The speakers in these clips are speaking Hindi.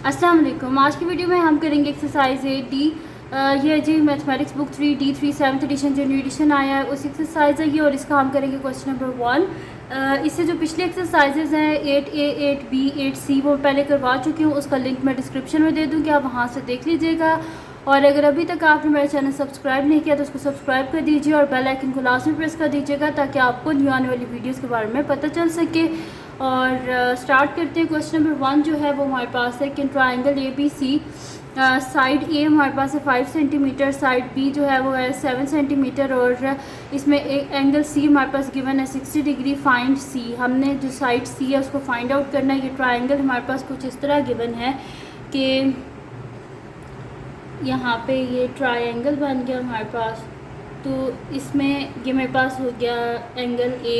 अस्सलाम वालेकुम। आज की वीडियो में हम करेंगे एक्सरसाइज 8D। ये जी mathematics book 3D 3 7th edition जो न्यू एडिशन आया है उस एक्सरसाइज है ये, और इसका हम करेंगे क्वेश्चन नंबर 1। इससे जो पिछले एक्सरसाइजेज हैं 8A 8B 8C वो पहले करवा चुकी हूँ, उसका लिंक मैं डिस्क्रिप्शन में दे दूँगी, आप वहाँ से देख लीजिएगा। और अगर अभी तक आपने मेरा चैनल सब्सक्राइब नहीं किया तो उसको सब्सक्राइब कर दीजिए और बेल आइकन को लाजमी प्रेस कर दीजिएगा ताकि आपको न्यू आने वाली वीडियोस के बारे में पता चल सके। और स्टार्ट करते हैं। क्वेश्चन नंबर 1 जो है वो हमारे पास है कि ट्राइंगल ABC, साइड A हमारे पास है 5 सेंटीमीटर, साइड B जो है वो है 7 सेंटीमीटर, और इसमें एक एंगल C हमारे पास गिवन है 60 डिग्री। फाइंड C, हमने जो साइड C है उसको फाइंड आउट करना है। ये ट्राइंगल हमारे पास कुछ इस तरह गिवन है कि यहाँ पे ये ट्राइंगल बन गया हमारे पास, तो इसमें ये मेरे पास हो गया एंगल A,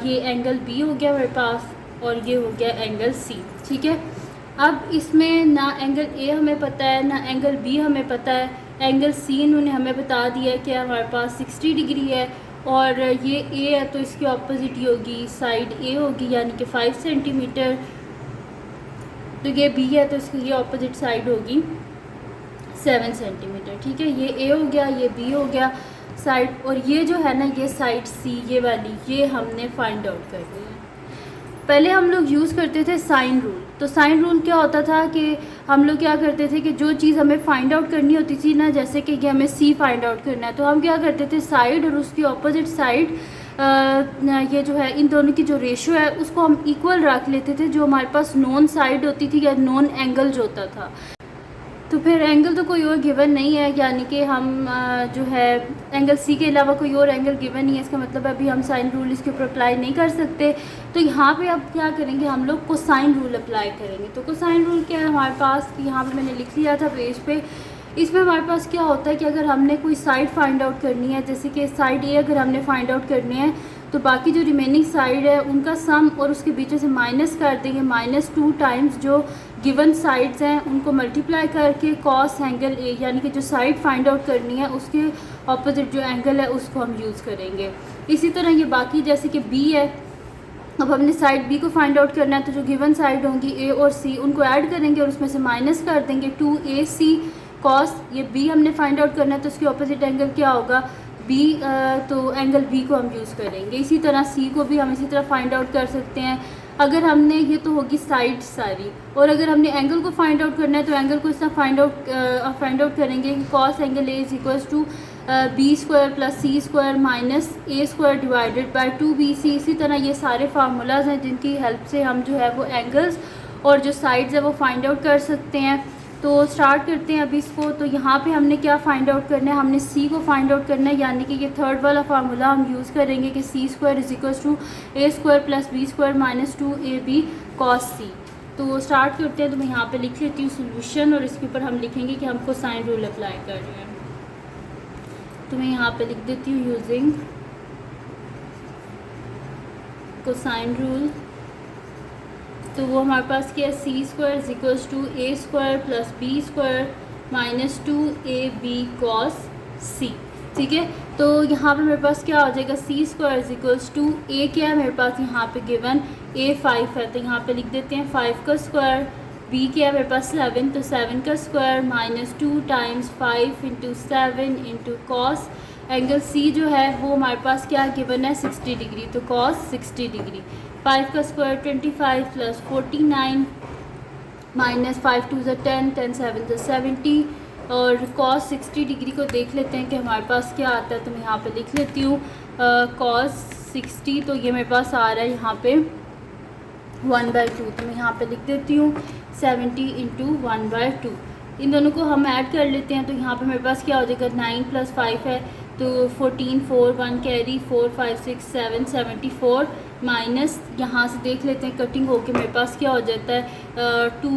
ये एंगल B हो गया मेरे पास, और ये हो गया एंगल C। ठीक है, अब इसमें ना एंगल A हमें पता है ना एंगल B हमें पता है। एंगल C इन्होंने हमें बता दिया कि हमारे पास 60 डिग्री है, और ये A है तो इसकी अपोजिट ही होगी, साइड A होगी यानी कि 5 सेंटीमीटर। तो ये B है तो इसकी ये अपोजिट साइड होगी 7 सेंटीमीटर। ठीक है, ये A हो गया, ये B हो गया साइड, और ये जो है ना ये साइड C ये वाली, ये हमने फाइंड आउट कर लिया। पहले हम लोग यूज़ करते थे साइन रूल। तो साइन रूल क्या होता था कि हम लोग क्या करते थे कि जो चीज़ हमें फाइंड आउट करनी होती थी ना, जैसे कि हमें C फाइंड आउट करना है, तो हम क्या करते थे साइड और उसकी अपोजिट साइड, ये जो है इन दोनों की जो रेशो है उसको हम इक्वल रख लेते थे, जो हमारे पास नॉन साइड होती थी या नॉन एंगल जो होता था। तो फिर एंगल तो कोई और गिवन नहीं है, यानी कि हम जो है एंगल C के अलावा कोई और एंगल गिवन नहीं है, इसका मतलब अभी हम साइन रूल इसके ऊपर अप्लाई नहीं कर सकते। तो यहाँ पे अब क्या करेंगे, हम लोग कोसाइन रूल अप्लाई करेंगे। तो कोसाइन रूल क्या है हमारे पास, यहाँ पे मैंने लिख लिया था पेज पे। इसमें हमारे पास क्या होता है कि अगर हमने कोई साइड फाइंड आउट करनी है, जैसे कि साइड A अगर हमने फाइंड आउट करनी है तो बाकी जो रिमेनिंग साइड है उनका सम और उसके बीच से माइनस कर देंगे, -2 टाइम्स जो गिवन साइड्स हैं उनको मल्टीप्लाई करके कॉस एंगल A, यानी कि जो साइड फाइंड आउट करनी है उसके ऑपोजिट जो एंगल है उसको हम यूज़ करेंगे। इसी तरह ये बाकी जैसे कि B है, अब हमने साइड B को फाइंड आउट करना है तो जो गिवन साइड होंगी A और C उनको ऐड करेंगे और उसमें से माइनस कर देंगे 2AC कॉस, ये B हमने फाइंड आउट करना है तो उसकी ऑपोजिट एंगल क्या होगा B, तो एंगल B को हम यूज़ करेंगे। इसी तरह C को भी हम इसी तरह फाइंड आउट कर सकते हैं। अगर हमने ये तो होगी साइड सारी, और अगर हमने एंगल को फाइंड आउट करना है तो एंगल को इस तरह फाइंड आउट करेंगे कि cos angle A is equals to B² + C² - A² divided by 2BC। इसी तरह ये सारे फार्मूलाज हैं जिनकी हेल्प से हम जो है वो एंगल्स और जो साइड्स है वो फाइंड आउट कर सकते हैं। तो स्टार्ट करते हैं अभी इसको। तो यहाँ पे हमने क्या फाइंड आउट करना है, हमने C को फाइंड आउट करना है, यानी कि ये थर्ड वाला फार्मूला हम यूज़ करेंगे कि C² = A² + B² - 2AB cos C। तो स्टार्ट करते हैं। तो मैं यहाँ पे लिख लेती हूँ सोल्यूशन, और इसके ऊपर हम लिखेंगे कि हमको साइन रूल अप्लाई कर रहे हैं। तो मैं यहाँ पे लिख देती हूँ यूजिंग कोसाइन रूल। तो वो हमारे पास क्या है, C² = A² + B² - 2AB cos C। ठीक है, तो यहाँ पे मेरे पास क्या हो जाएगा, C² = A क्या है मेरे पास यहाँ पे गिवन A 5 है, तो यहाँ पे लिख देते हैं 5 का स्क्वायर। B क्या है मेरे पास 7, तो 7 का square -2 times 5 × 7 × cos angle C जो है वो हमारे पास क्या गिवन है 60 डिग्री, तो cos 60 डिग्री। 5 का स्क्वायर 25 + 49 -5 × 2 = 10, 10 7 = 70, और cos 60 डिग्री को देख लेते हैं कि हमारे पास क्या आता है। तो मैं यहाँ पे लिख लेती हूँ cos 60, तो ये मेरे पास आ रहा है यहाँ पे 1/2, तो मैं यहाँ पे लिख देती हूँ 70 × 1/2। इन दोनों को हम ऐड कर लेते हैं। तो यहाँ पे मेरे पास क्या हो जाएगा, 9 + 5 है तो 14, 4 1 कैरी 4 5 6 7 74, माइनस यहाँ से देख लेते हैं कटिंग होके मेरे पास क्या हो जाता है 2,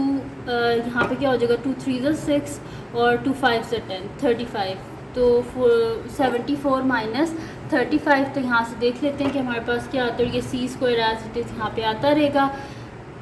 यहाँ पे क्या हो जाएगा 2 3 = 6 और 2 5 = 10 35, तो 74 - 35। तो यहाँ से देख लेते हैं कि हमारे पास क्या आता है, ये C² एज इट इज़ यहाँ पे आता रहेगा।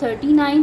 39.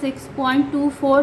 6.24.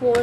4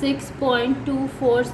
6.24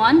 1.